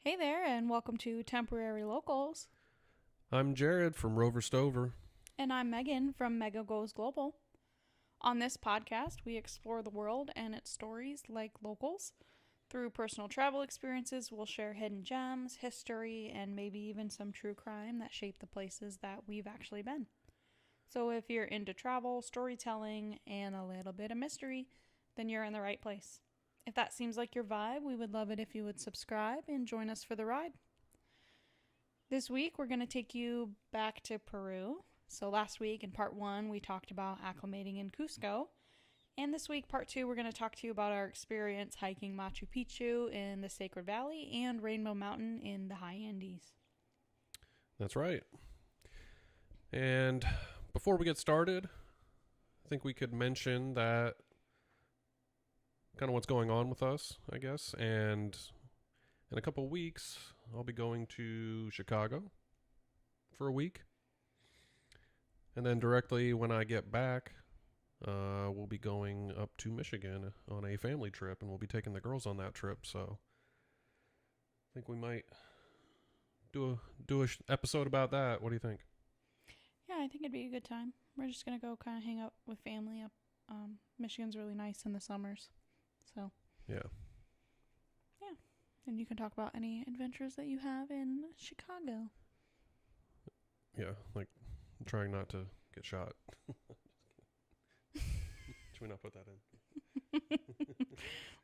Hey there, and welcome to Temporary Locals. I'm Jared from Rover Stover. And I'm Megan from Mega Goes Global. On this podcast, we explore the world and its stories like locals. Through personal travel experiences, we'll share hidden gems, history, and maybe even some true crime that shape the places that we've actually been. So if you're into travel, storytelling, and a little bit of mystery, then you're in the right place. If that seems like your vibe, we would love it if you would subscribe and join us for the ride. This week, we're going to take you back to Peru. So last week in part 1, we talked about acclimating in Cusco. And this week, part 2, we're going to talk to you about our experience hiking Machu Picchu in the Sacred Valley and Rainbow Mountain in the high Andes. That's right. And before we get started, I think we could mention that kind of what's going on with us, I guess. And in a couple of weeks, I'll be going to Chicago for a week. And then directly when I get back, we'll be going up to Michigan on a family trip, and we'll be taking the girls on that trip. So I think we might do a episode about that. What do you think? Yeah, I think it'd be a good time. We're just going to go kind of hang out with family up. Michigan's really nice in the summers. So Yeah. And you can talk about any adventures that you have in Chicago. Yeah, like trying not to get shot. Should we not put that in?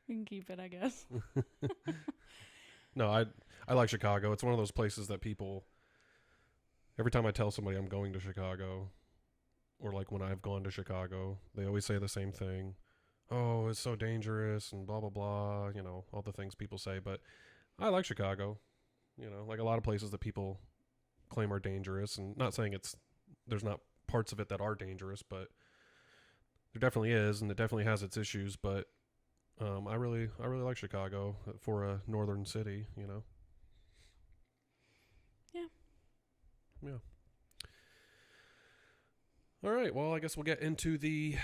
We can keep it, I guess. No, I like Chicago. It's one of those places that people, every time I tell somebody I'm going to Chicago, or like when I've gone to Chicago, they always say the same thing. Oh, it's so dangerous and blah, blah, blah, all the things people say. But I like Chicago, like a lot of places that people claim are dangerous. And not saying there's not parts of it that are dangerous, but there definitely is, and it definitely has its issues. But I really like Chicago for a northern city, Yeah. Yeah. All right, well, I guess we'll get into the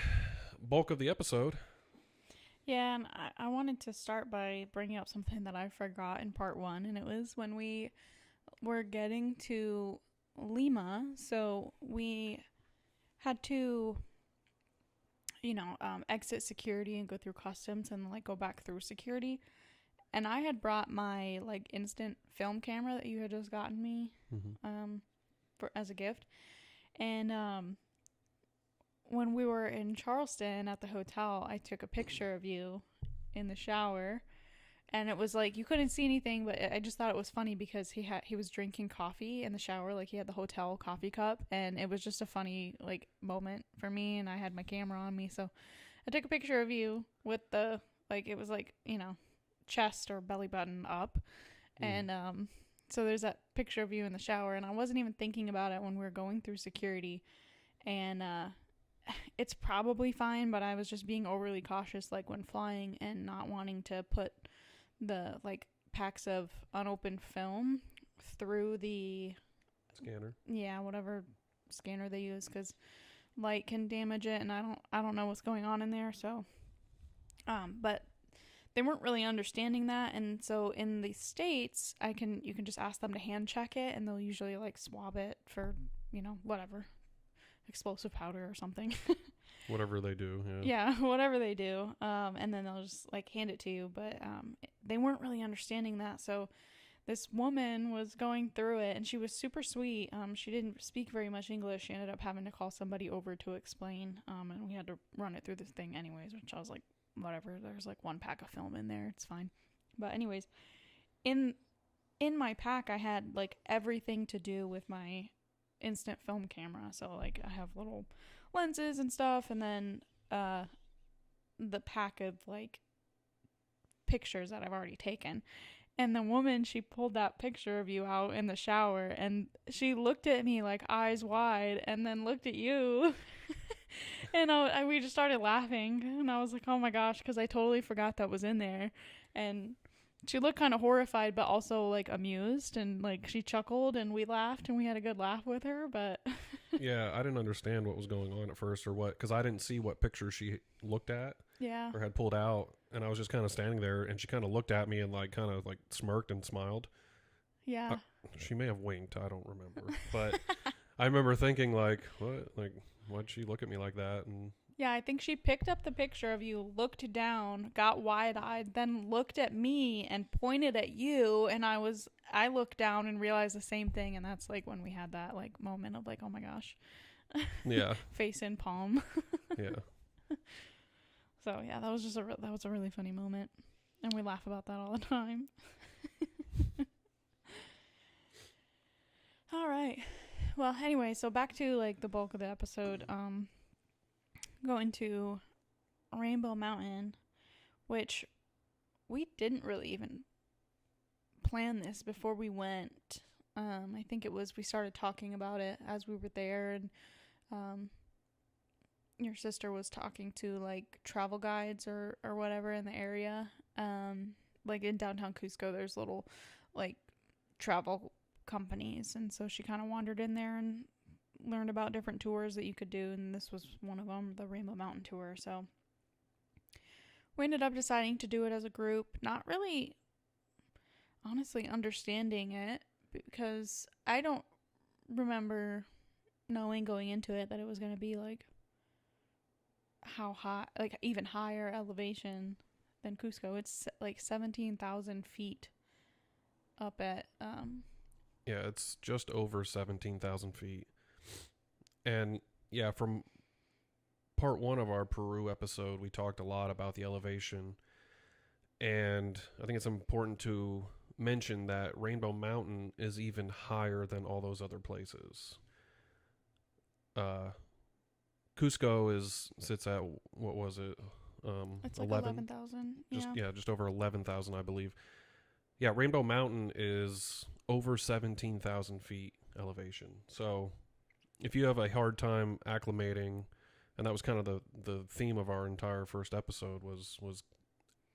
bulk of the episode. Yeah, and I wanted to start by bringing up something that I forgot in part 1, and it was when we were getting to Lima. So we had to, exit security and go through customs and go back through security. And I had brought my instant film camera that you had just gotten me, for as a gift, and when we were in Charleston at the hotel, I took a picture of you in the shower, and it was you couldn't see anything, but I just thought it was funny because he was drinking coffee in the shower, he had the hotel coffee cup, and it was just a funny moment for me, and I had my camera on me, so I took a picture of you with the it was chest or belly button up, and so there's that picture of you in the shower, and I wasn't even thinking about it when we were going through security, and it's probably fine, but I was just being overly cautious when flying and not wanting to put the packs of unopened film through the Scanner. Yeah, whatever scanner they use, because light can damage it, and I don't know what's going on in there. So but they weren't really understanding that, and so in the States you can just ask them to hand check it, and they'll usually swab it for whatever explosive powder or something. Whatever they do, yeah. Yeah, whatever they do, and then they'll just hand it to you, but they weren't really understanding that. So this woman was going through it, and she was super sweet. She didn't speak very much English. She ended up having to call somebody over to explain, and we had to run it through this thing anyways, which I was like, whatever, there's one pack of film in there, it's fine. But anyways, in my pack I had everything to do with my instant film camera. So I have little lenses and stuff, and then the pack of pictures that I've already taken. And the woman, she pulled that picture of you out in the shower, and she looked at me eyes wide, and then looked at you. And we just started laughing, and I was like, oh my gosh, because I totally forgot that was in there. And she looked kind of horrified, but also amused, and she chuckled, and we laughed, and we had a good laugh with her. But yeah, I didn't understand what was going on at first, or what, because I didn't see what picture she looked at, yeah, or had pulled out, and I was just kind of standing there, and she kind of looked at me and kind of smirked and smiled, Yeah. She may have winked. I don't remember. But I remember thinking, like, what? Like, why'd she look at me like that? And yeah, I think she picked up the picture of you, looked down, got wide-eyed, then looked at me and pointed at you, and I looked down and realized the same thing, and that's like when we had that like moment of like, oh my gosh. yeah. Face in palm. Yeah. So yeah, that was a really funny moment, and we laugh about that all the time. All right. Well, anyway, so back to like the bulk of the episode. Going to Rainbow Mountain, which we didn't really even plan this before we went. I think it was we started talking about it as we were there, and your sister was talking to like travel guides or whatever in the area. Like in downtown Cusco, there's little like travel companies, and so she kind of wandered in there and learned about different tours that you could do, and this was one of them, the Rainbow Mountain tour. So we ended up deciding to do it as a group, not really honestly understanding it, because I don't remember knowing going into it that it was going to be like how high, like even higher elevation than Cusco. It's like 17,000 feet up at Yeah, it's just over 17,000 feet. And yeah, from part 1 of our Peru episode, we talked a lot about the elevation. And I think it's important to mention that Rainbow Mountain is even higher than all those other places. Cusco sits at, what was it? it's like 11,000. Yeah. Just over 11,000, I believe. Yeah, Rainbow Mountain is over 17,000 feet elevation. So if you have a hard time acclimating, and that was kind of the theme of our entire first episode was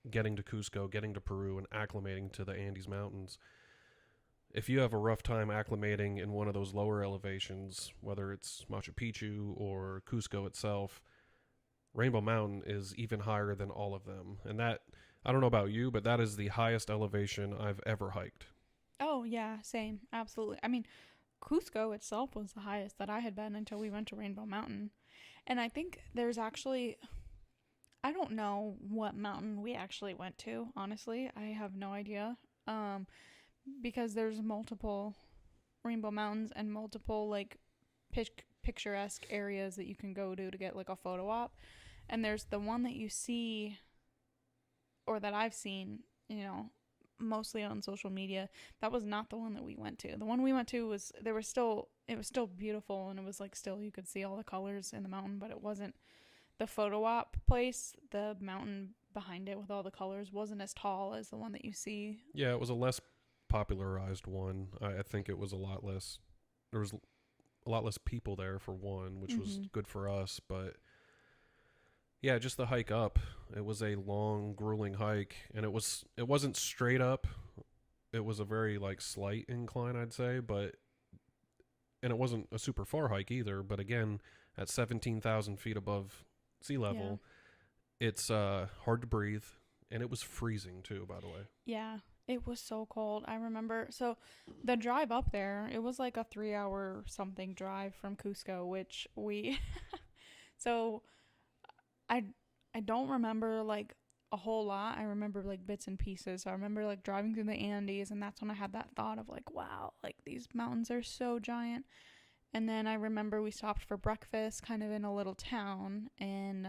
getting to Cusco, getting to Peru, and acclimating to the Andes Mountains. If you have a rough time acclimating in one of those lower elevations, whether it's Machu Picchu or Cusco itself, Rainbow Mountain is even higher than all of them. And that, I don't know about you, but that is the highest elevation I've ever hiked. Oh, yeah, same. Absolutely. I mean, Cusco itself was the highest that I had been until we went to Rainbow Mountain. And I think there's actually, I don't know what mountain we actually went to, honestly. I have no idea. Because there's multiple Rainbow Mountains and multiple, like, picturesque areas that you can go to get, like, a photo op. And there's the one that you see, or that I've seen, you know, mostly on social media. That was not the one that we went to. The one we went to was, it was still beautiful, and it was like still you could see all the colors in the mountain, but it wasn't the photo op place. The mountain behind it with all the colors wasn't as tall as the one that you see. Yeah, it was a less popularized one. I think it was a lot less, there was a lot less people there for one, which was good for us, but yeah, just the hike up. It was a long, grueling hike, and it wasn't straight up. It was a very like slight incline, I'd say, and it wasn't a super far hike either. But again, at 17,000 feet above sea level, it's hard to breathe, and it was freezing too, by the way. Yeah, it was so cold. I remember. So the drive up there, it was like a 3-hour something drive from Cusco, which we. So I don't remember like a whole lot. I remember like bits and pieces. So I remember like driving through the Andes, and that's when I had that thought of like, wow, like these mountains are so giant. And then I remember we stopped for breakfast kind of in a little town, and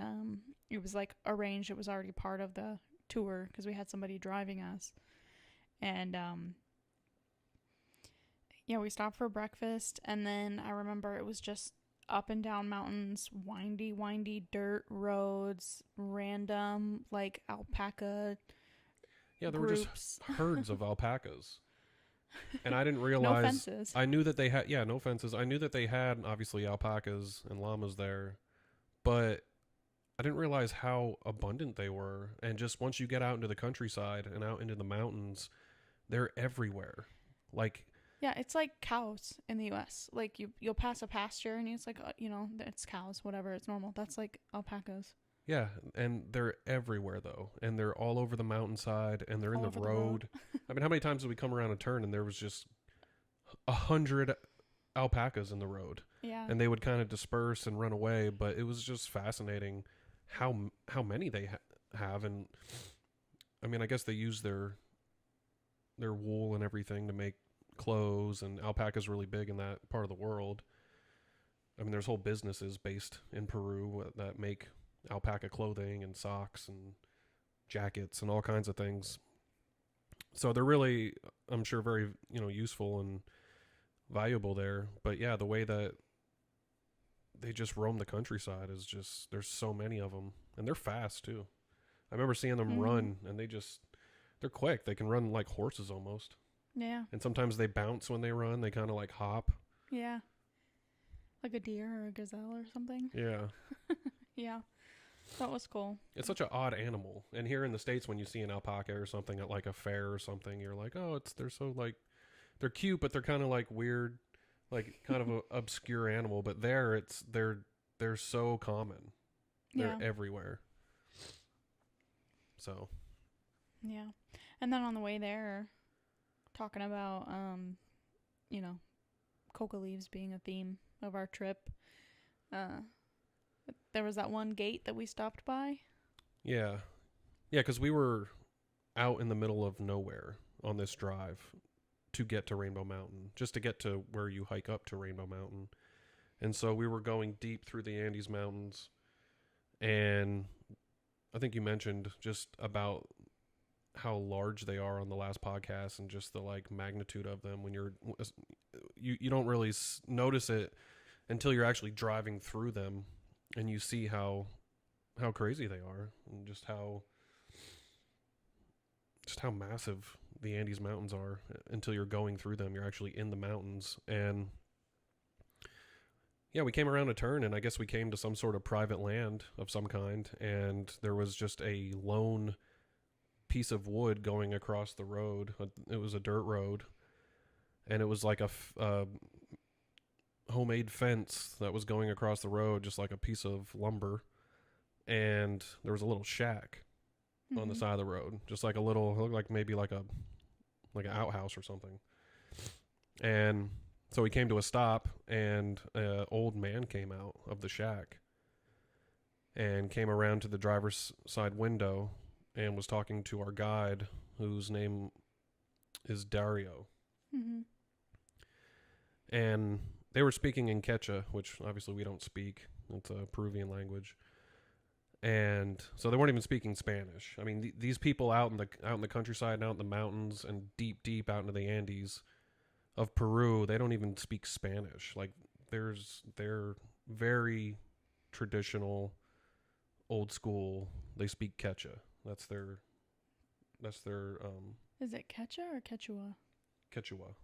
it was like arranged. It was already part of the tour because we had somebody driving us. And yeah, we stopped for breakfast, and then I remember it was just up and down mountains, windy dirt roads, random like alpaca there groups. were just herds of alpacas, and I didn't realize. No fences. I knew that they had no fences. I knew that they had obviously alpacas and llamas there, but I didn't realize how abundant they were. And just once you get out into the countryside and out into the mountains, they're everywhere. Like, yeah, it's like cows in the U.S. Like you'll pass a pasture and it's like, it's cows, whatever, it's normal. That's like alpacas. Yeah, and they're everywhere though, and they're all over the mountainside, and they're in the road. I mean, how many times did we come around a turn and there was just 100 alpacas in the road. Yeah. And they would kind of disperse and run away, but it was just fascinating how many they have. And I mean, I guess they use their wool and everything to make clothes, and alpaca's really big in that part of the world. I mean, there's whole businesses based in Peru that make alpaca clothing and socks and jackets and all kinds of things. So they're really, I'm sure, very, useful and valuable there. But yeah, the way that they just roam the countryside is just, there's so many of them, and they're fast too. I remember seeing them run, and they're quick. They can run like horses almost. Yeah. And sometimes they bounce when they run. They kind of like hop. Yeah. Like a deer or a gazelle or something. Yeah. Yeah. That was cool. It's such an odd animal. And here in the States, when you see an alpaca or something at like a fair or something, you're like, oh, they're so like, they're cute, but they're kind of like weird, like kind of an obscure animal. But there, they're so common. They're everywhere. So. Yeah. And then on the way there, talking about, coca leaves being a theme of our trip. There was that one gate that we stopped by. Yeah. Yeah, because we were out in the middle of nowhere on this drive to get to Rainbow Mountain, just to get to where you hike up to Rainbow Mountain. And so we were going deep through the Andes Mountains. And I think you mentioned just about how large they are on the last podcast, and just the like magnitude of them when you don't really notice it until you're actually driving through them, and you see how crazy they are, and just how massive the Andes Mountains are until you're going through them. You're actually in the mountains. And yeah, we came around a turn, and I guess we came to some sort of private land of some kind, and there was just a lone piece of wood going across the road. It was a dirt road, and it was like a homemade fence that was going across the road, just like a piece of lumber. And there was a little shack on the side of the road, just like a little, it looked like maybe like an outhouse or something. And so we came to a stop, and an old man came out of the shack and came around to the driver's side window and was talking to our guide, whose name is Dario. Mm-hmm. And they were speaking in Quechua, which obviously we don't speak. It's a Peruvian language. And so they weren't even speaking Spanish. I mean, these people out in the countryside and out in the mountains and deep out into the Andes of Peru, they don't even speak Spanish. Like, they're very traditional, old school. They speak Quechua. That's their Is it Quechua or Quechua? Quechua.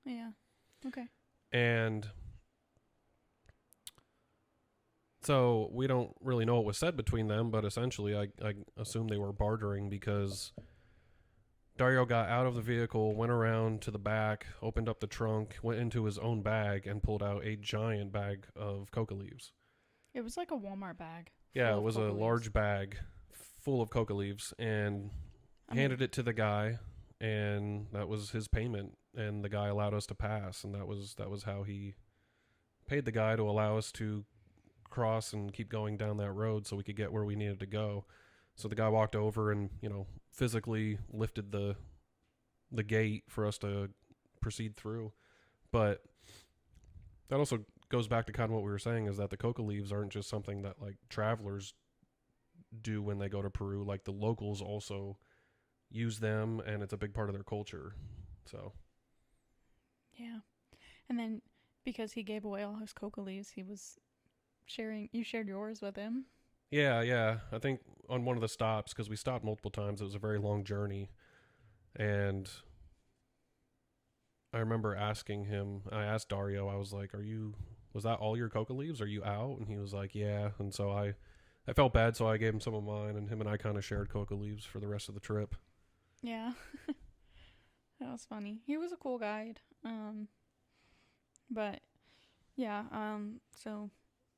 Yeah. Okay. And so we don't really know what was said between them, but essentially I assume they were bartering, because Dario got out of the vehicle, went around to the back, opened up the trunk, went into his own bag, and pulled out a giant bag of coca leaves. It was like a Walmart bag. Yeah, it was a large bag full of coca leaves, and handed it to the guy, and that was his payment, and the guy allowed us to pass, and that was how he paid the guy to allow us to cross and keep going down that road so we could get where we needed to go. So the guy walked over and, physically lifted the gate for us to proceed through. But that also goes back to kind of what we were saying, is that the coca leaves aren't just something that like travelers do when they go to Peru. Like, the locals also use them, and it's a big part of their culture. So yeah. And then because he gave away all his coca leaves, he was you shared yours with him. Yeah. I think on one of the stops, because we stopped multiple times, it was a very long journey. And I remember asking him, I asked Dario, I was like, was that all your coca leaves? Are you out? And he was like, yeah. And so I felt bad, so I gave him some of mine, and him and I kind of shared coca leaves for the rest of the trip. Yeah. That was funny. He was a cool guide. But yeah, so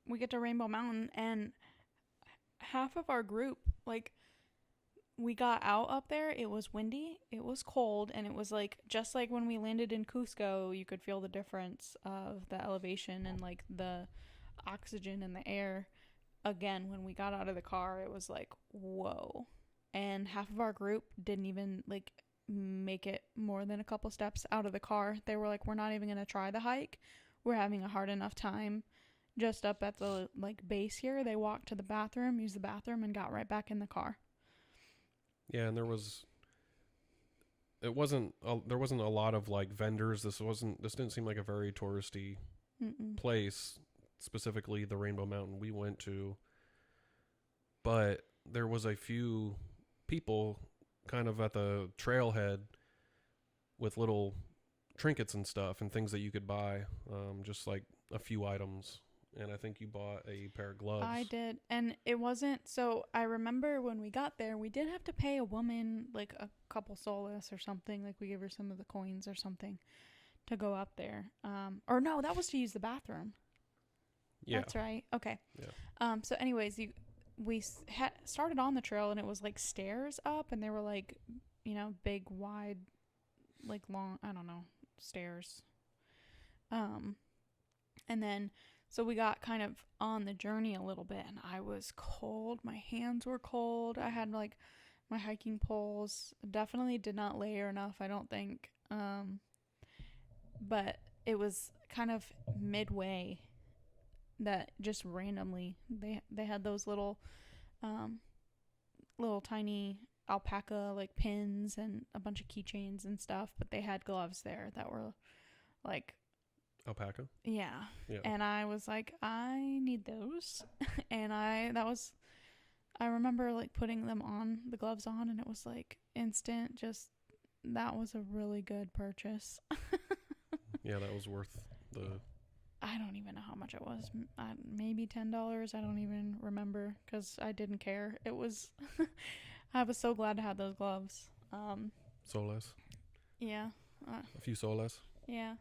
we get to Rainbow Mountain, and half of our group, like, we got out up there, it was windy, it was cold, and it was like just like when we landed in Cusco, you could feel the difference of the elevation and like the oxygen in the air. Again, when we got out of the car, it was like, whoa. And half of our group didn't even like make it more than a couple steps out of the car. They were like, we're not even going to try the hike. We're having a hard enough time just up at the like base here. They walked to the bathroom, used the bathroom, and got right back in the car. Yeah, and there wasn't a lot of like vendors. This didn't seem like a very touristy place, specifically the Rainbow Mountain we went to. But there was a few people kind of at the trailhead with little trinkets and stuff and things that you could buy, just like a few items. And I think you bought a pair of gloves. I did. And it wasn't... So I remember when we got there, we did have to pay a woman like a couple soles or something. Like we gave her some of the coins or something to go up there. Or no, that was to use the bathroom. Yeah. That's right. Okay. Yeah. So anyways, we started on the trail and it was like stairs up, and they were like, you know, big, wide, like long, I don't know, stairs. And then... So we got kind of on the journey a little bit, and I was cold. My hands were cold. I had like my hiking poles. Definitely did not layer enough, I don't think. But it was kind of midway that just randomly they had those little tiny alpaca like pins and a bunch of keychains and stuff, but they had gloves there that were like alpaca. Yeah. And I was like, I need those. And I remember like putting them on, the gloves on, and it was like instant. Just that was a really good purchase. Yeah, that was worth the... I don't even know how much it was. Maybe $10. I don't even remember because I didn't care. It was... I was so glad to have those gloves. Soles. Yeah. A few soles. Yeah.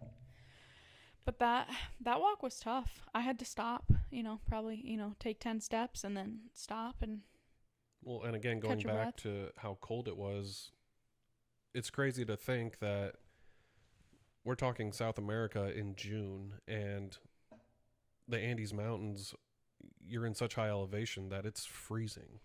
But that walk was tough. I had to stop, probably, take 10 steps and then stop and... Well, and again, going back to how cold it was, it's crazy to think that we're talking South America in June, and the Andes Mountains, you're in such high elevation that it's freezing.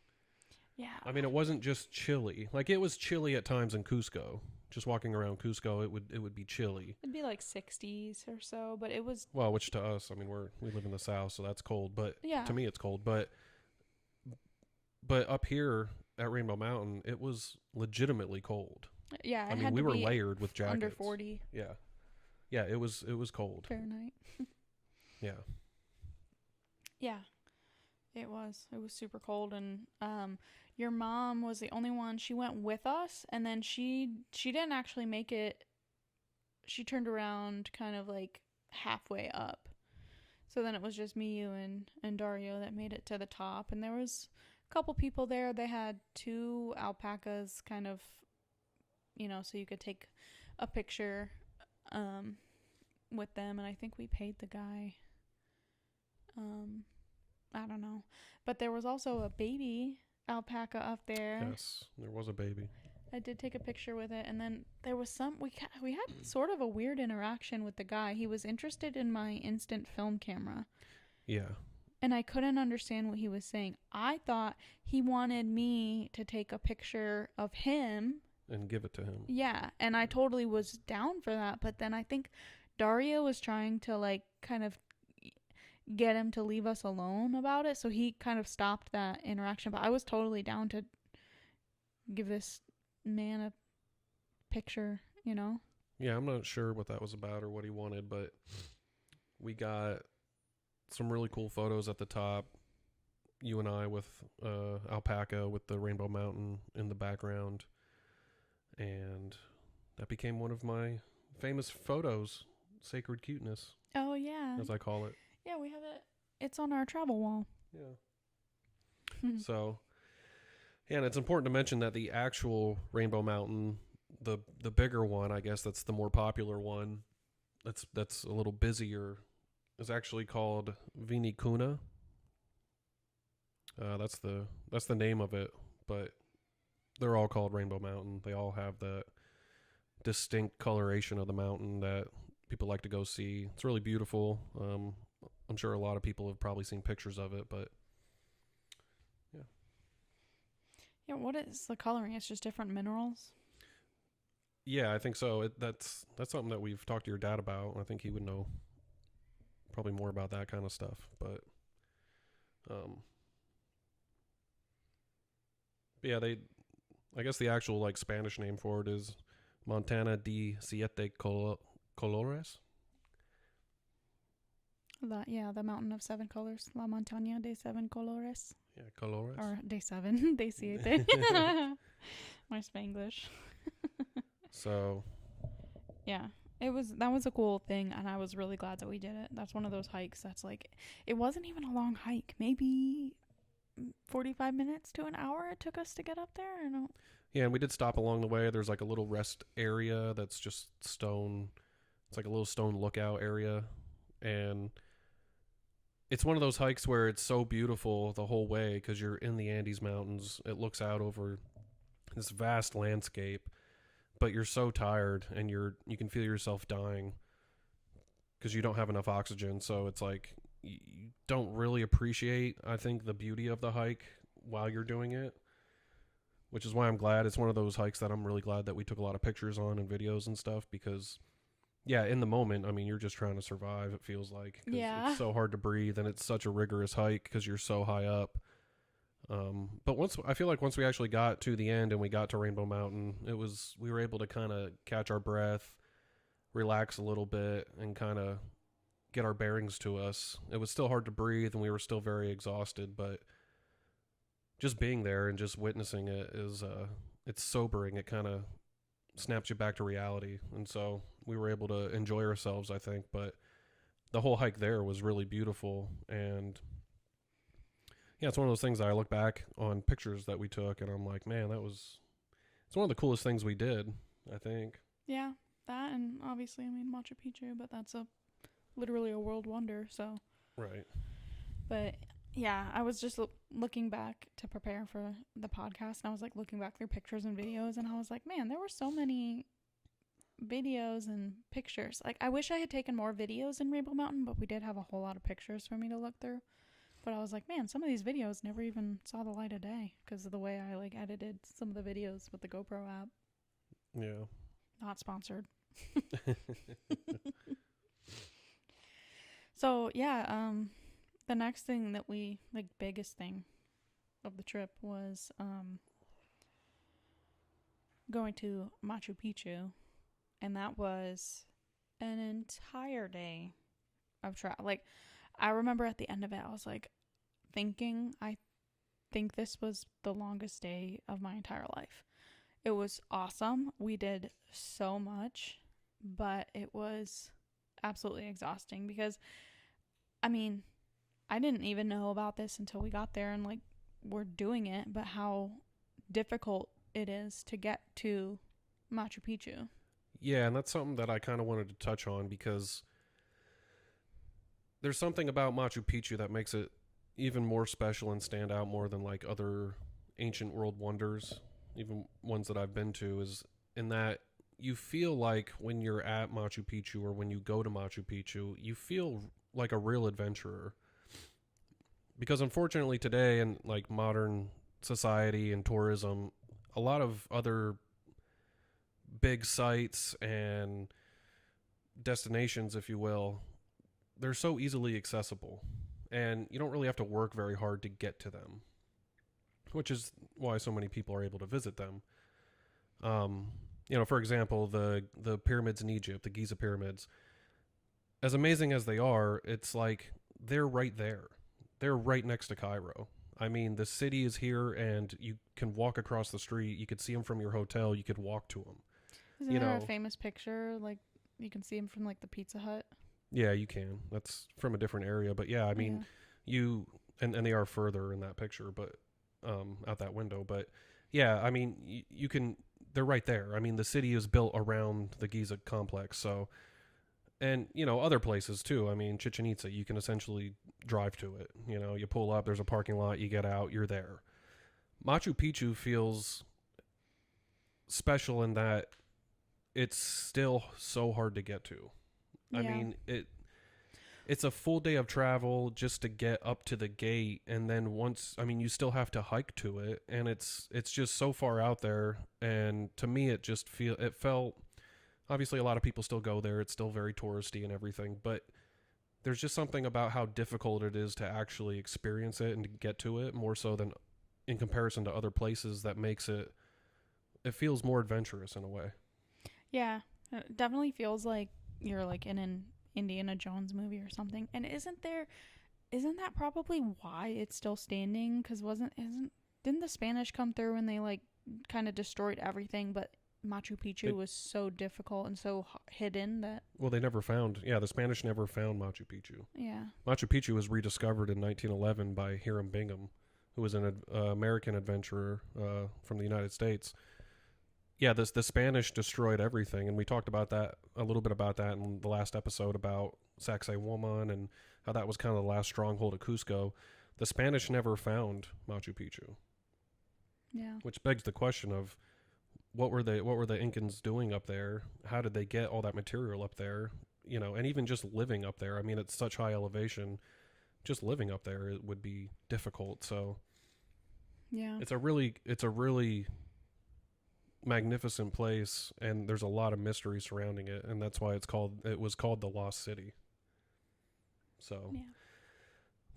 Yeah. I mean, it wasn't just chilly. Like, it was chilly at times in Cusco. Just walking around Cusco, it would be chilly. It'd be like 60s or so, but it was... Well, which to us, I mean, we live in the South, so that's cold. But yeah. To me, it's cold. But up here at Rainbow Mountain, it was legitimately cold. Yeah, I mean, we were layered with jackets. Under 40. Yeah. Yeah, it was cold. Fahrenheit. Yeah. Yeah. It was super cold, and your mom was the only one. She went with us, and then she didn't actually make it. She turned around kind of like halfway up. So then it was just me, you, and Dario that made it to the top, and there was a couple people there. They had 2 alpacas kind of, so you could take a picture with them, and I think we paid the guy I don't know. But there was also a baby alpaca up there. Yes, there was a baby. I did take a picture with it. And then there was we had sort of a weird interaction with the guy. He was interested in my instant film camera. Yeah. And I couldn't understand what he was saying. I thought he wanted me to take a picture of him. And give it to him. Yeah. And I totally was down for that. But then I think Dario was trying to like kind of get him to leave us alone about it, so he kind of stopped that interaction. But I was totally down to give this man a picture, Yeah, I'm not sure what that was about or what he wanted, but we got some really cool photos at the top. You and I with alpaca with the Rainbow Mountain in the background, and that became one of my famous photos, Sacred Cuteness. Oh yeah, as I call it. Yeah, we have it. It's on our travel wall. Yeah. So, yeah, and it's important to mention that the actual Rainbow Mountain, the bigger one, I guess that's the more popular one, that's a little busier, is actually called Vinicuna. That's the name of it, but they're all called Rainbow Mountain. They all have the distinct coloration of the mountain that people like to go see. It's really beautiful. I'm sure a lot of people have probably seen pictures of it, but yeah. Yeah, what is the coloring? It's just different minerals? Yeah, I think so. That's something that we've talked to your dad about. I think he would know probably more about that kind of stuff. But yeah, I guess the actual like Spanish name for it is Montana de Siete Colores. The mountain of 7 colors. La Montaña de 7 colores. Yeah, Colores. Or de 7. De siete. My Spanglish. So. Yeah. That was a cool thing, and I was really glad that we did it. That's one of those hikes that's like, it wasn't even a long hike. Maybe 45 minutes to an hour it took us to get up there. I don't. Yeah, and we did stop along the way. There's like a little rest area that's just stone. It's like a little stone lookout area. And it's one of those hikes where it's so beautiful the whole way because you're in the Andes Mountains. It looks out over this vast landscape, but you're so tired and you can feel yourself dying because you don't have enough oxygen. So it's like you don't really appreciate, I think, the beauty of the hike while you're doing it, which is why I'm glad. It's one of those hikes that I'm really glad that we took a lot of pictures on and videos and stuff because, yeah, in the moment, I mean, you're just trying to survive, it feels like. Yeah. It's so hard to breathe, and it's such a rigorous hike because you're so high up. But I feel like once we actually got to the end and we got to Rainbow Mountain, we were able to kind of catch our breath, relax a little bit, and kind of get our bearings to us. It was still hard to breathe, and we were still very exhausted, but just being there and just witnessing it it's sobering. It kind of snaps you back to reality. And so we were able to enjoy ourselves, I think, but the whole hike there was really beautiful. And yeah, it's one of those things that I look back on pictures that we took and I'm like, man, it's one of the coolest things we did, I think. Yeah, that, and obviously, I mean, Machu Picchu, but that's literally a world wonder, so. Right. But yeah, I was just looking back to prepare for the podcast, and I was like looking back through pictures and videos, and I was like, man, there were so many videos and pictures. Like, I wish I had taken more videos in Rainbow Mountain, but we did have a whole lot of pictures for me to look through. But I was like, man, some of these videos never even saw the light of day because of the way I like edited some of the videos with the GoPro app. Yeah. Not sponsored. So yeah, the next thing that biggest thing of the trip was going to Machu Picchu, and that was an entire day of travel. Like, I remember at the end of it, I was like I think this was the longest day of my entire life. It was awesome. We did so much, but it was absolutely exhausting because, I mean, I didn't even know about this until we got there and like we're doing it, but how difficult it is to get to Machu Picchu. Yeah, and that's something that I kind of wanted to touch on because there's something about Machu Picchu that makes it even more special and stand out more than like other ancient world wonders, even ones that I've been to, is in that you feel like when you're at Machu Picchu or when you go to Machu Picchu, you feel like a real adventurer. Because unfortunately today in like modern society and tourism, a lot of other big sites and destinations, if you will, they're so easily accessible and you don't really have to work very hard to get to them, which is why so many people are able to visit them. For example, the pyramids in Egypt, the Giza pyramids, as amazing as they are, it's like they're right there. They're right next to Cairo. I mean, the city is here and you can walk across the street. You could see them from your hotel. You could walk to them. Isn't there a famous picture? Like, you can see them from like the Pizza Hut. Yeah, you can. That's from a different area. But yeah, I mean, and they are further in that picture, but out that window. But yeah, I mean, you can, they're right there. I mean, the city is built around the Giza complex. So, and, other places too. I mean, Chichen Itza, you can essentially drive to it. You pull up, there's a parking lot, you get out, you're there. Machu Picchu feels special in that it's still so hard to get to. Yeah. I mean, it's a full day of travel just to get up to the gate, and then you still have to hike to it, and it's just so far out there. And to me, it felt, obviously a lot of people still go there. It's still very touristy and everything, but there's just something about how difficult it is to actually experience it and to get to it, more so than in comparison to other places, that makes it feels more adventurous in a way. Yeah, it definitely feels like you're like in an Indiana Jones movie or something. And isn't that probably why it's still standing? Because didn't the Spanish come through and they like kind of destroyed everything, but Machu Picchu was so difficult and so hidden that... Well, the Spanish never found Machu Picchu. Yeah. Machu Picchu was rediscovered in 1911 by Hiram Bingham, who was an American adventurer from the United States. Yeah, the Spanish destroyed everything, and we talked about that, a little bit about that in the last episode about Sacsayhuaman and how that was kind of the last stronghold of Cusco. The Spanish never found Machu Picchu. Yeah. Which begs the question of what were the Incans doing up there? How did they get all that material up there? You know, and even just living up there. I mean, it's such high elevation. Just living up there, it would be difficult. So yeah, it's a really magnificent place, and there's a lot of mystery surrounding it, and that's why it was called the Lost City. So yeah.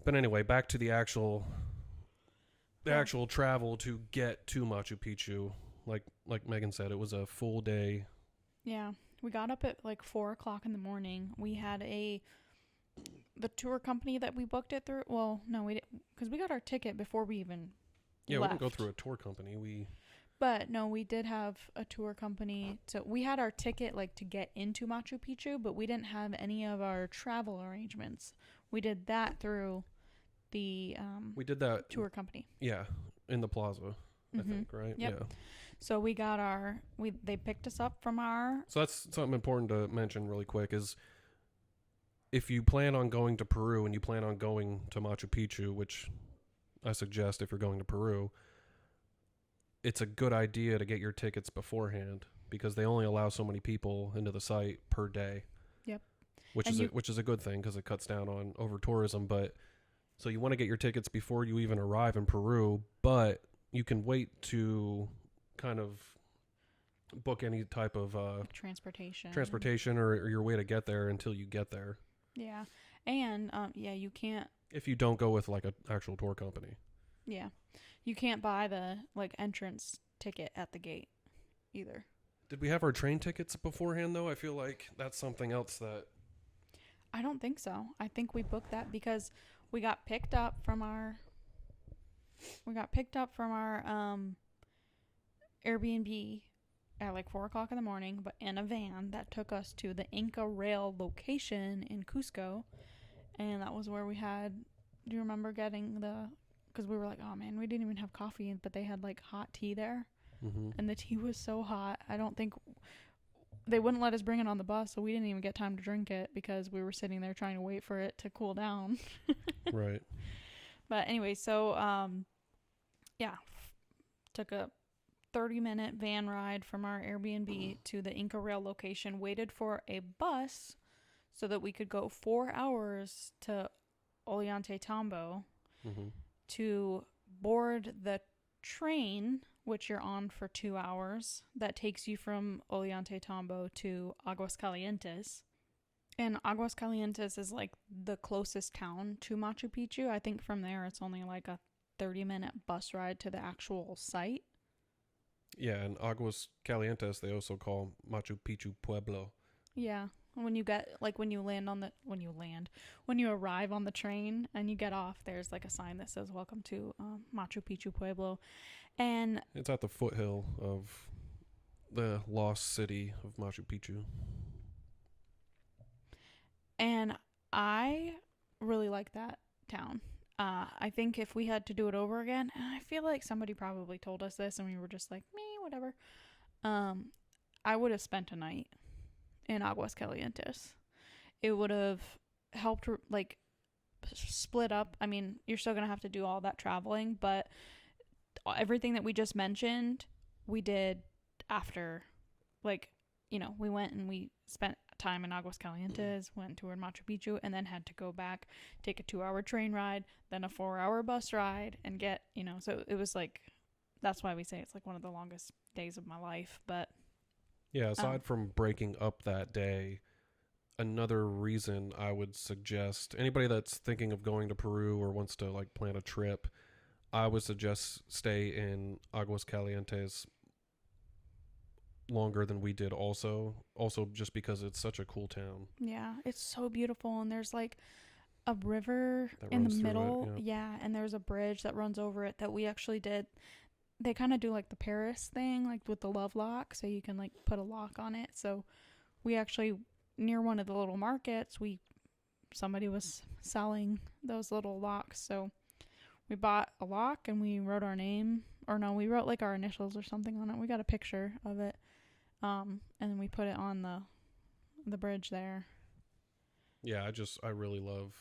But anyway, back to the actual travel to get to Machu Picchu. Like Megan said, it was a full day. Yeah, we got up at like 4:00 in the morning. We had the tour company that we booked it through. Well, no, we didn't, because we got our ticket before we even left. We didn't go through a tour company. But no, we did have a tour company. So we had our ticket like to get into Machu Picchu, but we didn't have any of our travel arrangements. We did that through the we did that tour company. Yeah, in the plaza, I think, right? Yep. Yeah. So we got they picked us up from our... So that's something important to mention really quick is if you plan on going to Peru and you plan on going to Machu Picchu, which I suggest if you're going to Peru, it's a good idea to get your tickets beforehand because they only allow so many people into the site per day. Yep. Which is a good thing because it cuts down on over tourism. But so you want to get your tickets before you even arrive in Peru, but you can wait to kind of book any type of transportation or your way to get there until you get there. Yeah. And you can't, if you don't go with like an actual tour company. Yeah. You can't buy the like entrance ticket at the gate either. Did we have our train tickets beforehand though? I feel like that's something else that... I don't think so. I think we booked that because we got picked up from our Airbnb at like 4:00 in the morning, but in a van that took us to the Inca Rail location in Cusco. And that was where we had, do you remember getting because we were like, oh man, we didn't even have coffee, but they had like hot tea there. Mm-hmm. And the tea was so hot. I don't think they wouldn't let us bring it on the bus, so we didn't even get time to drink it because we were sitting there trying to wait for it to cool down. Right. But anyway, so took a 30-minute van ride from our Airbnb to the Inca Rail location, waited for a bus so that we could go 4 hours to Ollantaytambo to board the train, which you're on for 2 hours, that takes you from Ollantaytambo to Aguascalientes. And Aguascalientes is like the closest town to Machu Picchu. I think from there it's only like a 30-minute bus ride to the actual site. Yeah, and Aguascalientes they also call Machu Picchu Pueblo. Yeah. When you arrive on the train and you get off, there's like a sign that says welcome to Machu Picchu Pueblo. And it's at the foothill of the lost city of Machu Picchu. And I really like that town. I think if we had to do it over again, and I feel like somebody probably told us this and we were just like, me, whatever. I would have spent a night in Aguascalientes. It would have helped like split up. I mean, you're still going to have to do all that traveling, but everything that we just mentioned, we did after, like, you know, we went and we spent time in Aguascalientes, went to Machu Picchu, and then had to go back, take a 2-hour train ride, then a 4-hour bus ride, and get, you know, so it was like, that's why we say it's like one of the longest days of my life. But yeah, aside from breaking up that day, another reason I would suggest anybody that's thinking of going to Peru or wants to like plan a trip, I would suggest stay in Aguascalientes longer than we did also just because it's such a cool town. Yeah, it's so beautiful, and there's like a river That in the runs through it, middle. yeah. And there's a bridge that runs over it that we actually did. They kind of do like the Paris thing, like with the love lock, so you can like put a lock on it. So we actually, near one of the little markets, somebody was selling those little locks, so we bought a lock and we wrote our name, or no, we wrote like our initials or something on it. We got a picture of it, and then we put it on the bridge there. Yeah, I really love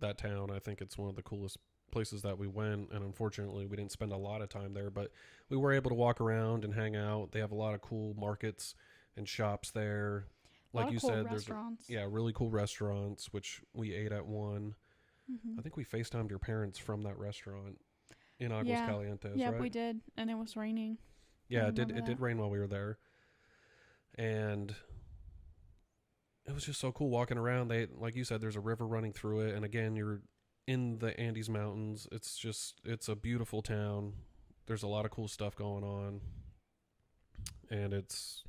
that town. I think it's one of the coolest places that we went, and unfortunately we didn't spend a lot of time there, but we were able to walk around and hang out. They have a lot of cool markets and shops there. Like you said, there's really cool restaurants, which we ate at one. Mm-hmm. I think we FaceTimed your parents from that restaurant in Aguascalientes, yeah, right? we did, and it was raining. Yeah, it did rain while we were there. And it was just so cool walking around. Like you said, there's a river running through it, and again, you're in the Andes Mountains. It's a beautiful town. There's a lot of cool stuff going on. And it's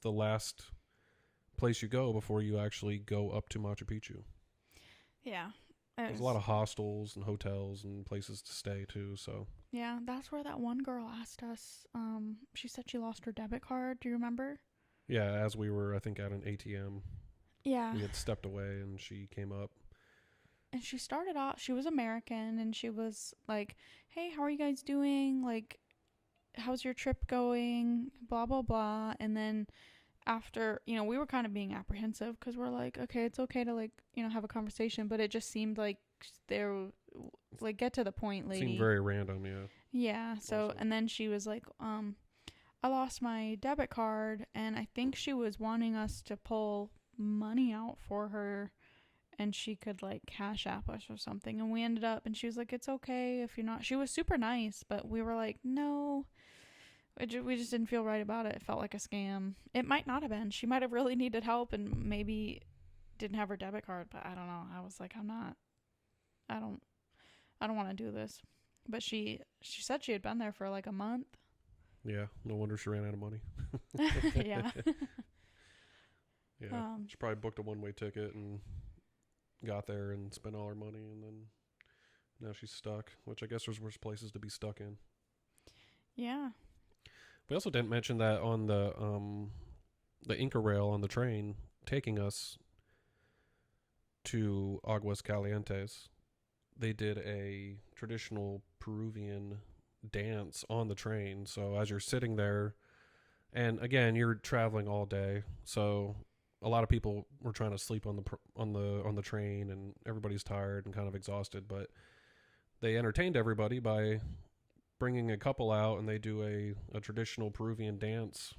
the last place you go before you actually go up to Machu Picchu. Yeah. There's a lot of hostels and hotels and places to stay too, so. Yeah, that's where that one girl asked us. She said she lost her debit card. Do you remember? Yeah, as we were, I think, at an ATM. Yeah. We had stepped away and she came up. And she started off, she was American, and she was like, hey, how are you guys doing? Like, how's your trip going? Blah, blah, blah. And then after, you know, we were kind of being apprehensive because we're like, okay, it's okay to, like, you know, have a conversation. But it just seemed like they're, like, get to the point, lady. It seemed very random, yeah. Yeah. So, also. And then she was like, I lost my debit card, and I think she was wanting us to pull money out for her, and she could like cash app us or something. And we ended up, and she was like, it's okay if you're not. She was super nice, but we were like, no, we just didn't feel right about it. It felt like a scam. It might not have been. She might have really needed help and maybe didn't have her debit card, but I don't know. I was like, I don't want to do this. But she said she had been there for like a month. Yeah, no wonder she ran out of money. Yeah. Yeah, she probably booked a one-way ticket and got there and spent all her money, and then now she's stuck, which I guess there's worse places to be stuck in. Yeah. We also didn't mention that on the Inca rail on the train taking us to Aguascalientes, they did a traditional Peruvian dance on the train. So as you're sitting there, and again, you're traveling all day, so a lot of people were trying to sleep on the train, and everybody's tired and kind of exhausted, but they entertained everybody by bringing a couple out, and they do a traditional Peruvian dance.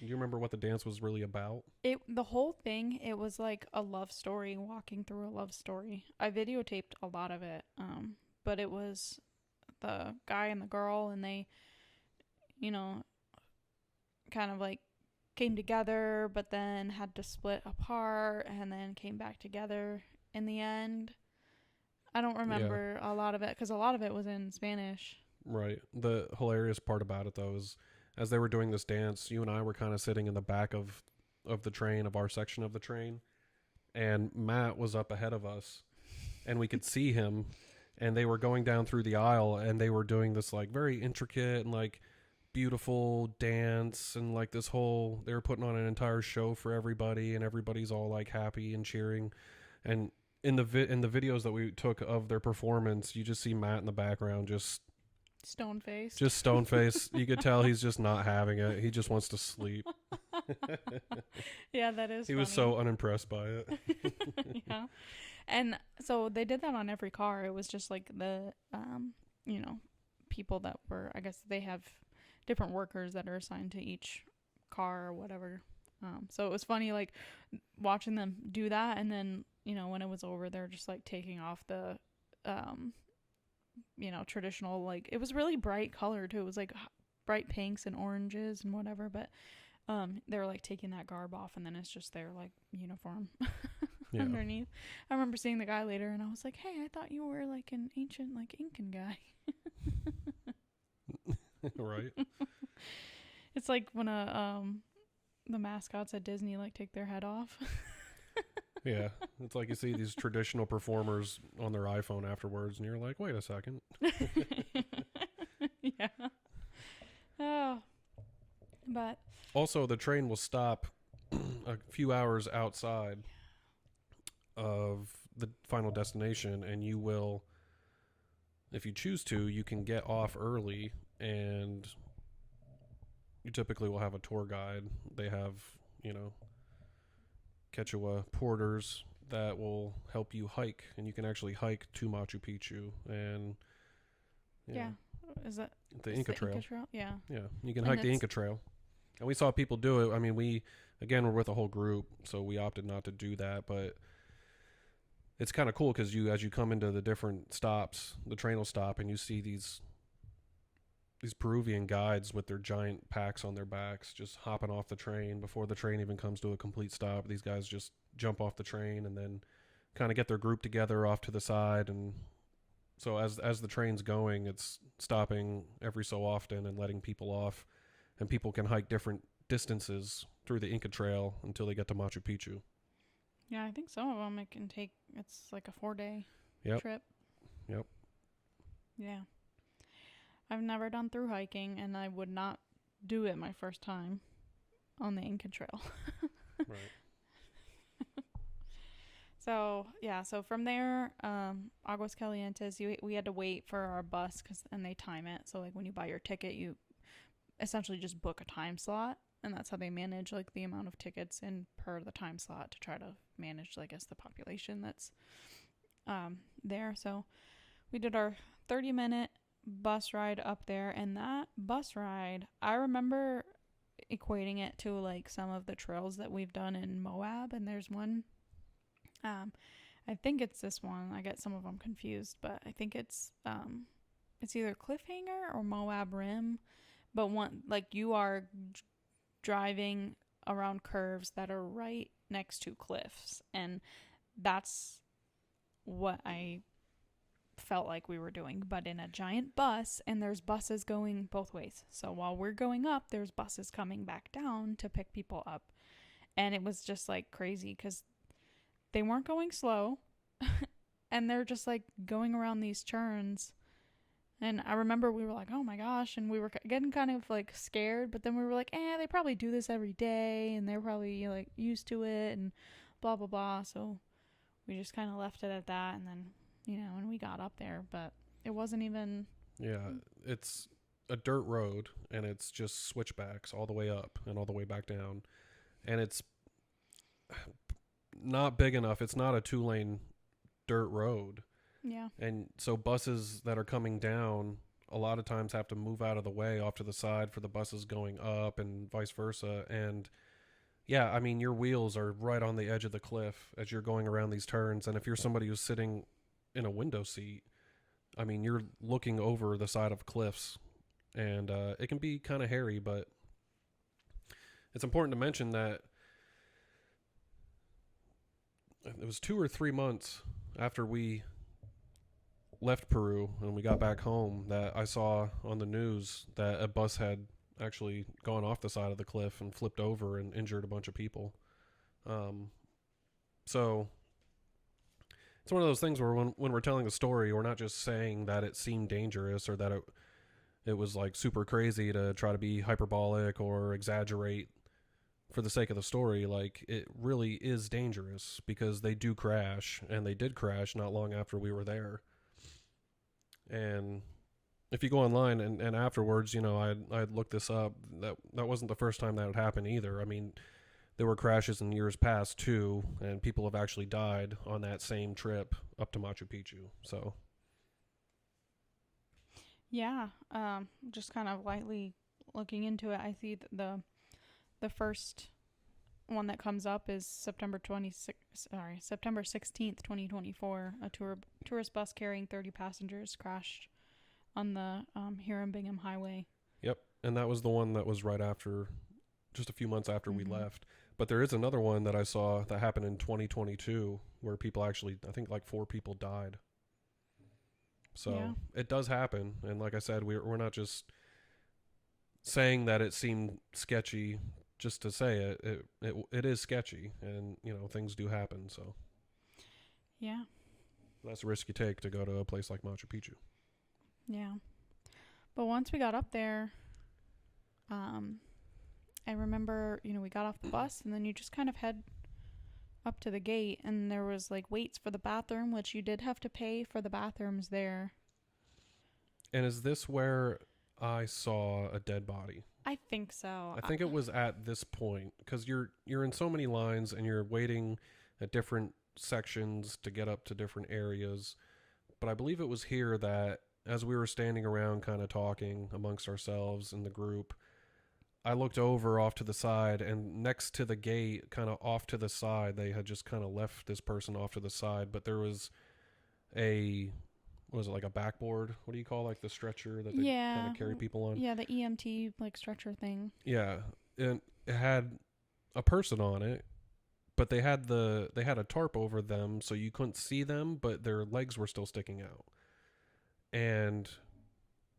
Do you remember what the dance was really about? The whole thing, it was like a love story, walking through a love story. I videotaped a lot of it, but it was the guy and the girl, and they, you know, kind of like came together, but then had to split apart, and then came back together in the end. I don't remember a lot of it, because a lot of it was in Spanish. Right. The hilarious part about it, though, is as they were doing this dance, you and I were kind of sitting in the back of the train, of our section of the train, and Matt was up ahead of us, and we could see him, and they were going down through the aisle, and they were doing this like very intricate and like beautiful dance, and like this whole, they were putting on an entire show for everybody, and everybody's all like happy and cheering. And in the videos that we took of their performance, you just see Matt in the background just stone face. You could tell he's just not having it. He just wants to sleep. Yeah, that is he funny. Was so unimpressed by it. Yeah. And so they did that on every car. It was just like the you know, people that were, I guess they have different workers that are assigned to each car or whatever. So it was funny, like, watching them do that, and then, you know, when it was over, they're just, like, taking off the, you know, traditional, like, it was really bright color, too. It was, like, bright pinks and oranges and whatever, but they were, like, taking that garb off, and then it's just their, like, uniform underneath. I remember seeing the guy later, and I was like, hey, I thought you were, like, an ancient, like, Incan guy. Right. It's like when the mascots at Disney, like, take their head off. Yeah, it's like you see these traditional performers on their iPhone afterwards, and you're like, wait a second. Yeah. Oh. But also, the train will stop a few hours outside of the final destination, and you will, if you choose to, you can get off early, and you typically will have a tour guide. They have, you know, Quechua porters that will help you hike, and you can actually hike to Machu Picchu. And yeah, is that the Inca Trail? Yeah. Yeah, you can hike the Inca Trail. And we saw people do it. I mean, we're with a whole group, so we opted not to do that, but it's kind of cool because as you come into the different stops, the train will stop, and you see these Peruvian guides with their giant packs on their backs just hopping off the train before the train even comes to a complete stop. These guys just jump off the train and then kind of get their group together off to the side. And so as the train's going, it's stopping every so often and letting people off, and people can hike different distances through the Inca Trail until they get to Machu Picchu. Yeah, I think some of them it's like a 4-day trip. Yep. Yeah. I've never done through hiking, and I would not do it my first time on the Inca Trail. Right. So from there, Aguas Calientes, we had to wait for our bus and they time it. So, like, when you buy your ticket, you essentially just book a time slot, and that's how they manage, like, the amount of tickets in per the time slot to try to manage, I guess, the population that's there. So we did our 30-minute bus ride up there, and that bus ride, I remember equating it to, like, some of the trails that we've done in Moab, and there's one, I think it's this one, I get some of them confused, but I think it's either Cliffhanger or Moab Rim, but one, like, you are driving around curves that are right next to cliffs, and that's what I felt like we were doing, but in a giant bus, and there's buses going both ways. So while we're going up, there's buses coming back down to pick people up, and it was just, like, crazy because they weren't going slow and they're just, like, going around these turns. And I remember we were like, oh my gosh, and we were getting kind of, like, scared, but then we were like, they probably do this every day, and they're probably, like, used to it, and blah blah blah. So we just kind of left it at that, and then, you know, and we got up there, but it wasn't even... Yeah, it's a dirt road, and it's just switchbacks all the way up and all the way back down. And it's not big enough. It's not a 2-lane dirt road. Yeah. And so buses that are coming down a lot of times have to move out of the way off to the side for the buses going up, and vice versa. And yeah, I mean, your wheels are right on the edge of the cliff as you're going around these turns. And if you're somebody who's sitting in a window seat, I mean, you're looking over the side of cliffs, and it can be kind of hairy, but it's important to mention that it was 2 or 3 months after we left Peru and we got back home that I saw on the news that a bus had actually gone off the side of the cliff and flipped over and injured a bunch of people. So it's one of those things where when we're telling a story, we're not just saying that it seemed dangerous or that it was, like, super crazy to try to be hyperbolic or exaggerate for the sake of the story. Like, it really is dangerous because they do crash, and they did crash not long after we were there. And if you go online and afterwards, you know, I'd looked this up, that wasn't the first time that would happen either. I mean, there were crashes in years past too, and people have actually died on that same trip up to Machu Picchu. So yeah, just kind of lightly looking into it, I see that the first one that comes up is September 16th, 2024. A tourist bus carrying 30 passengers crashed on the Hiram-Bingham Highway. Yep, and that was the one that was right after, just a few months after we left. But there is another one that I saw that happened in 2022 where people actually, I think like 4 people died. So it does happen. And like I said, we're not just saying that it seemed sketchy just to say it. It is sketchy, and things do happen. So yeah, that's a risk you take to go to a place like Machu Picchu. Yeah, but once we got up there, I remember we got off the bus, and then you just kind of head up to the gate, and there was like waits for the bathroom, which you did have to pay for the bathrooms there. And is this where I saw a dead body? I think so. I think it was at this point, because you're in so many lines and you're waiting at different sections to get up to different areas. But I believe it was here that as we were standing around kind of talking amongst ourselves in the group, I looked over off to the side, and next to the gate, kind of off to the side, they had just kind of left this person off to the side, but there was what was it, like a backboard? What do you call like the stretcher that they kind of carry people on? Yeah, the EMT like stretcher thing. Yeah, and it had a person on it, but they had a tarp over them so you couldn't see them, but their legs were still sticking out. And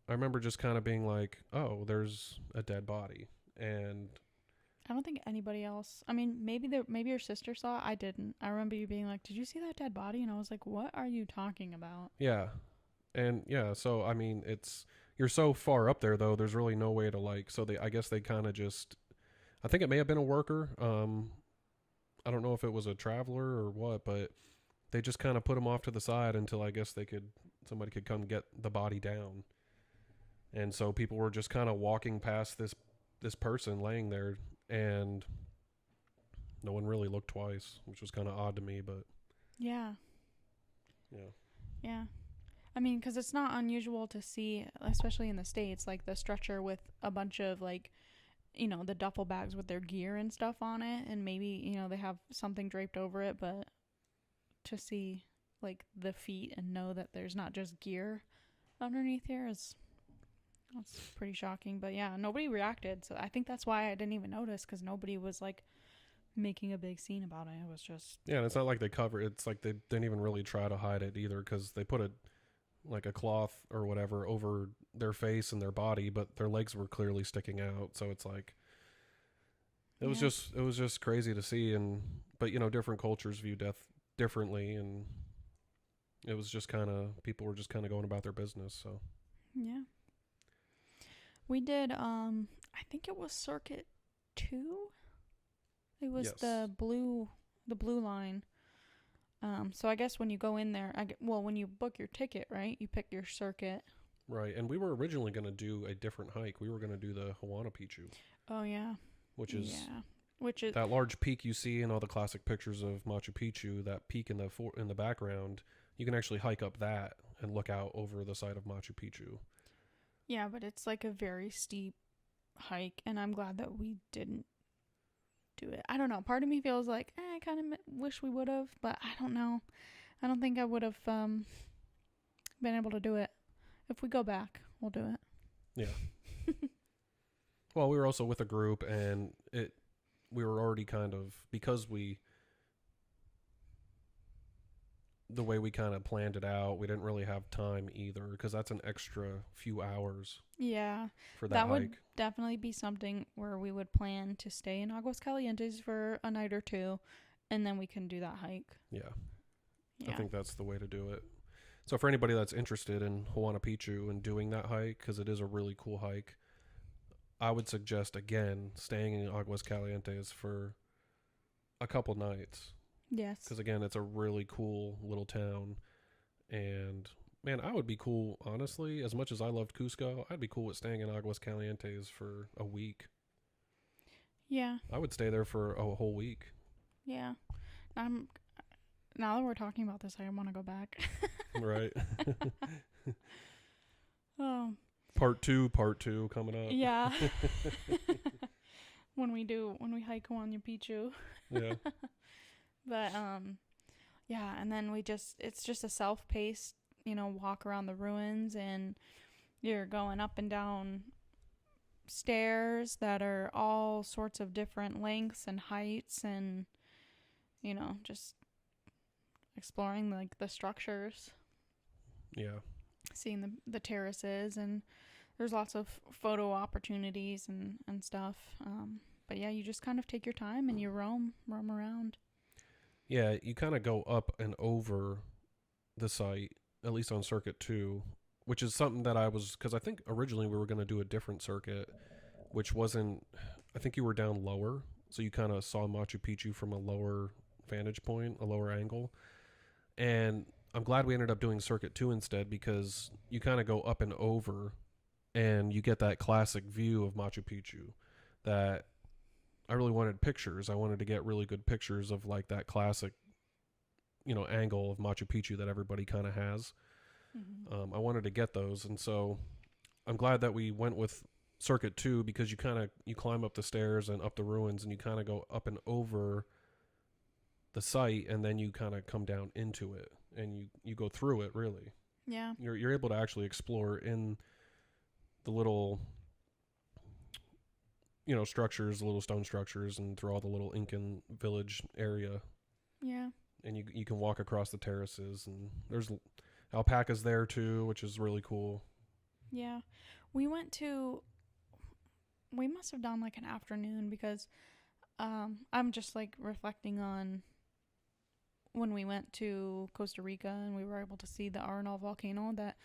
I remember just kind of being like, "Oh, there's a dead body." And I don't think anybody else. I mean, maybe your sister saw it. I didn't. I remember you being like, "Did you see that dead body?" And I was like, "What are you talking about?" Yeah. And yeah, so I mean, you're so far up there though, there's really no way to I guess they kind of just, I think it may have been a worker. I don't know if it was a traveler or what, but they just kind of put him off to the side until I guess somebody could come get the body down. And so people were just kind of walking past this person laying there, and no one really looked twice, which was kind of odd to me, but yeah. Yeah. I mean, because it's not unusual to see, especially in the States, like the stretcher with a bunch of like, the duffel bags with their gear and stuff on it, and maybe, they have something draped over it, but to see like the feet and know that there's not just gear underneath here that's pretty shocking. But yeah, nobody reacted, so I think that's why I didn't even notice, because nobody was like making a big scene about it. It was just and it's not like they cover it's like they didn't even really try to hide it either, because they put a cloth or whatever over their face and their body, but their legs were clearly sticking out. So it's like it was just crazy to see. But different cultures view death differently, and it was just people were just kind of going about their business. So yeah, we did I think it was Circuit 2. It was the blue line. So I guess when you go in there, when you book your ticket, right, you pick your circuit. Right, and we were originally going to do a different hike. We were going to do the Huayna Picchu. Oh yeah. Which is that large peak you see in all the classic pictures of Machu Picchu. That peak in the background, you can actually hike up that and look out over the side of Machu Picchu. Yeah, but it's like a very steep hike, and I'm glad that we didn't do it. I don't know. Part of me feels like I kind of wish we would have, but I don't know. I don't think I would have been able to do it. If we go back, we'll do it. Yeah. Well, we were also with a group, and we were already because the way we kind of planned it out, we didn't really have time either, because that's an extra few hours. Yeah. For that hike. Would definitely be something where we would plan to stay in Aguascalientes for a night or two, and then we can do that hike. Yeah. I think that's the way to do it. So for anybody that's interested in Huayna Picchu and doing that hike, because it is a really cool hike, I would suggest, again, staying in Aguascalientes for a couple nights. Yes. Because, again, it's a really cool little town. And, man, I would be cool, honestly, as much as I loved Cusco, I'd be cool with staying in Aguascalientes for a week. Yeah. I would stay there for a whole week. Yeah. Now that we're talking about this, I want to go back. Right. Oh. Part two coming up. Yeah. when we hike Machu Picchu. Yeah. But yeah, and then it's just a self-paced, walk around the ruins, and you're going up and down stairs that are all sorts of different lengths and heights, and just exploring like the structures. Yeah. Seeing the terraces, and there's lots of photo opportunities and stuff. But yeah, you just kind of take your time and you roam around. Yeah, you kind of go up and over the site, at least on Circuit 2, which is something that because I think originally we were going to do a different circuit, which wasn't, I think you were down lower, so you kind of saw Machu Picchu from a lower vantage point, a lower angle. And I'm glad we ended up doing Circuit 2 instead, because you kind of go up and over and you get that classic view of Machu Picchu that I really wanted pictures. I wanted to get really good pictures of like that classic, angle of Machu Picchu that everybody kind of has. Mm-hmm. I wanted to get those. And so I'm glad that we went with Circuit 2, because you climb up the stairs and up the ruins, and you kind of go up and over the site, and then you kind of come down into it, and you go through it. Really, yeah, you're able to actually explore in the little structures, little stone structures, and through all the little Incan village area. Yeah, and you can walk across the terraces, and there's alpacas there too, which is really cool. Yeah, we must have done like an afternoon, because I'm just like reflecting on when we went to Costa Rica and we were able to see the Arenal volcano, that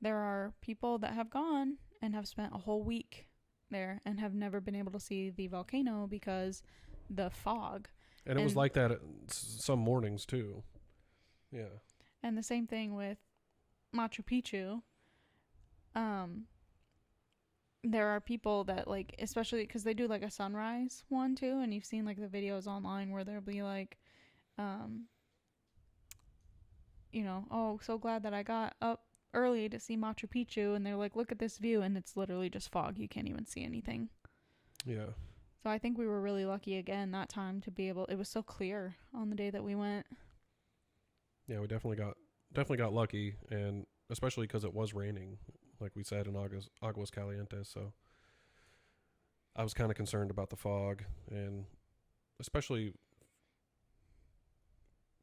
there are people that have gone and have spent a whole week there and have never been able to see the volcano because the fog. And it was like that some mornings too. Yeah. And the same thing with Machu Picchu. There are people that like, especially because they do like a sunrise one too, and you've seen like the videos online where there'll be like, oh, so glad that I got up early to see Machu Picchu, and they're like, look at this view, and it's literally just fog. You can't even see anything. Yeah. So I think we were really lucky again that time to be able. It was so clear on the day that we went. Yeah, we definitely got lucky, and especially because it was raining, like we said, in Aguas Calientes. So I was kind of concerned about the fog, and especially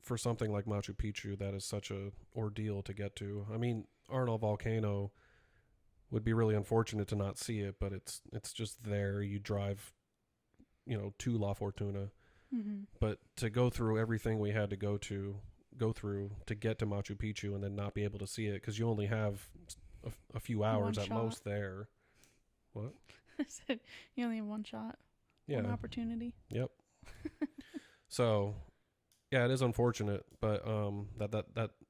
for something like Machu Picchu that is such a ordeal to get to. I mean, Arenal volcano would be really unfortunate to not see it, but it's just there. You drive, to La Fortuna, mm-hmm. but to go through everything we had to go through to get to Machu Picchu and then not be able to see it because you only have a few hours at most there. What? I said you only have one shot. Yeah. One opportunity. Yep. So, yeah, it is unfortunate, but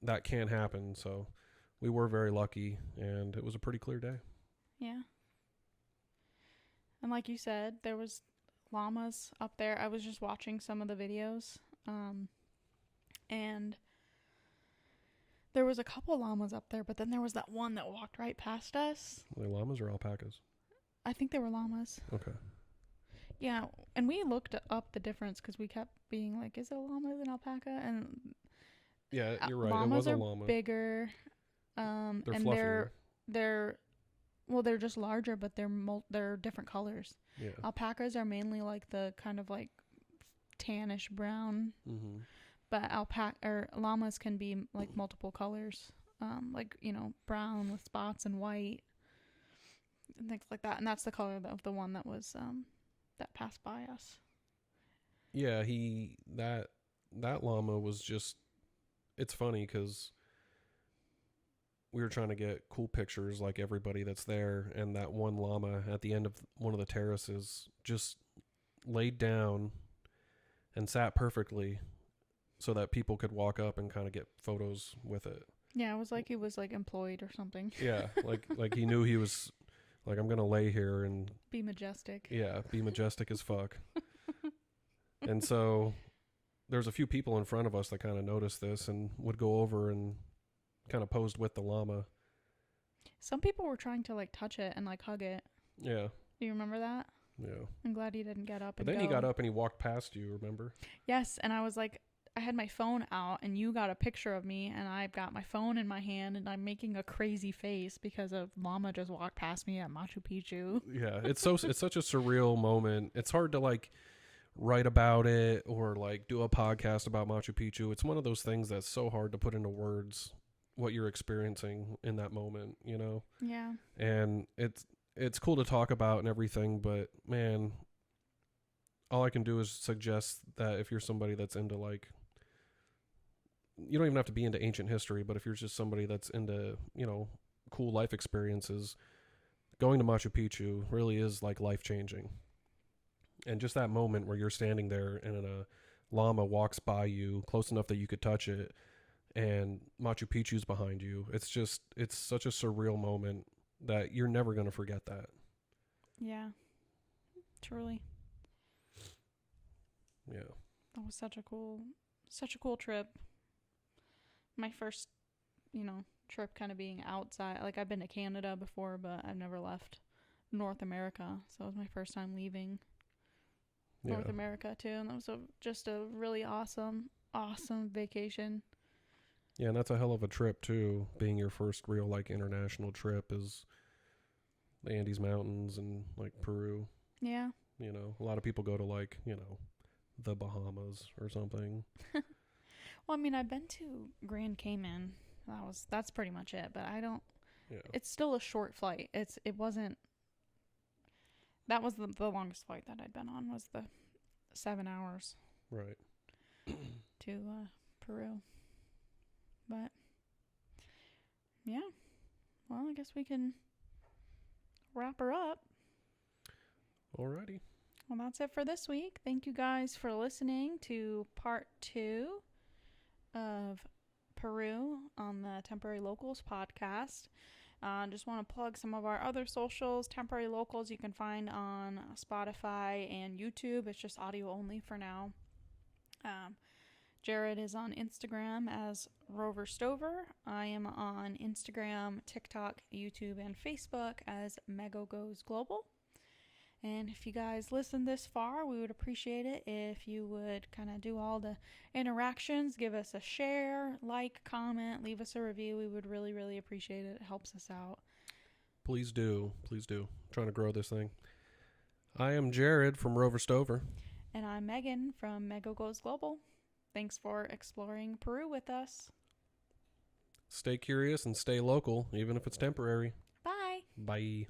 that can happen. So, we were very lucky, and it was a pretty clear day. Yeah. And like you said, there was llamas up there. I was just watching some of the videos, and there was a couple llamas up there, but then there was that one that walked right past us. Were they llamas or alpacas? I think they were llamas. Okay. Yeah, and we looked up the difference because we kept being like, is it a llama, is it an alpaca? And yeah, you're right. Llamas it was a llama. Bigger. They're and fluffier. they're just larger, but they're different colors. Yeah. Alpacas are mainly like the kind of like tannish brown. Mm-hmm. But llamas can be like multiple colors, like brown with spots and white and things like that. And that's the color of the one that was that passed by us. Yeah, that llama was just. It's funny because we were trying to get cool pictures like everybody that's there, and that one llama at the end of one of the terraces just laid down and sat perfectly so that people could walk up and kind of get photos with it. Yeah, it was like he was like employed or something. Yeah, like he knew he was like, I'm gonna lay here and be majestic. Yeah, be majestic as fuck. And so there's a few people in front of us that kind of noticed this and would go over and kind of posed with the llama. Some people were trying to like touch it and like hug it. Yeah. Do you remember that? Yeah. I'm glad he didn't get up But and then go. he got up and he walked past you, remember? Yes, and I was like, I had my phone out and you got a picture of me and I've got my phone in my hand and I'm making a crazy face because a llama just walked past me at Machu Picchu. Yeah, it's such a surreal moment. It's hard to like write about it or like do a podcast about Machu Picchu. It's one of those things that's so hard to put into words what you're experiencing in that moment, you know? Yeah. And it's cool to talk about and everything, but man, all I can do is suggest that if you're somebody that's into like, you don't even have to be into ancient history, but if you're just somebody that's into, you know, cool life experiences, going to Machu Picchu really is like life changing. And just that moment where you're standing there and a llama walks by you close enough that you could touch it and Machu Picchu's behind you. It's such a surreal moment that you're never going to forget that. Yeah. Truly. Yeah. That was such a cool trip. My first, trip kind of being outside. Like, I've been to Canada before, but I've never left North America. So it was my first time leaving North America, too. And that was just a really awesome vacation. Yeah, and that's a hell of a trip, too. Being your first real, like, international trip is the Andes Mountains and, like, Peru. Yeah. You know, a lot of people go to, like, the Bahamas or something. Well, I mean, I've been to Grand Cayman. That's pretty much it. But I don't. Yeah. It's still a short flight. It wasn't. That was the longest flight that I'd been on was the 7 hours. Right. To Peru. But yeah. Well, I guess we can wrap her up. Alrighty. Well, that's it for this week. Thank you guys for listening to part 2 of Peru on the Temporary Locals podcast. Just want to plug some of our other socials. Temporary Locals you can find on Spotify and YouTube. It's just audio only for now. Jared is on Instagram as Rover Stover. I am on Instagram, TikTok, YouTube, and Facebook as Mego Goes Global. And if you guys listen this far, we would appreciate it if you would kind of do all the interactions, give us a share, like, comment, leave us a review. We would really, really appreciate it. It helps us out. Please do. Please do. I'm trying to grow this thing. I am Jared from Rover Stover. And I'm Megan from Mego Goes Global. Thanks for exploring Peru with us. Stay curious and stay local, even if it's temporary. Bye. Bye.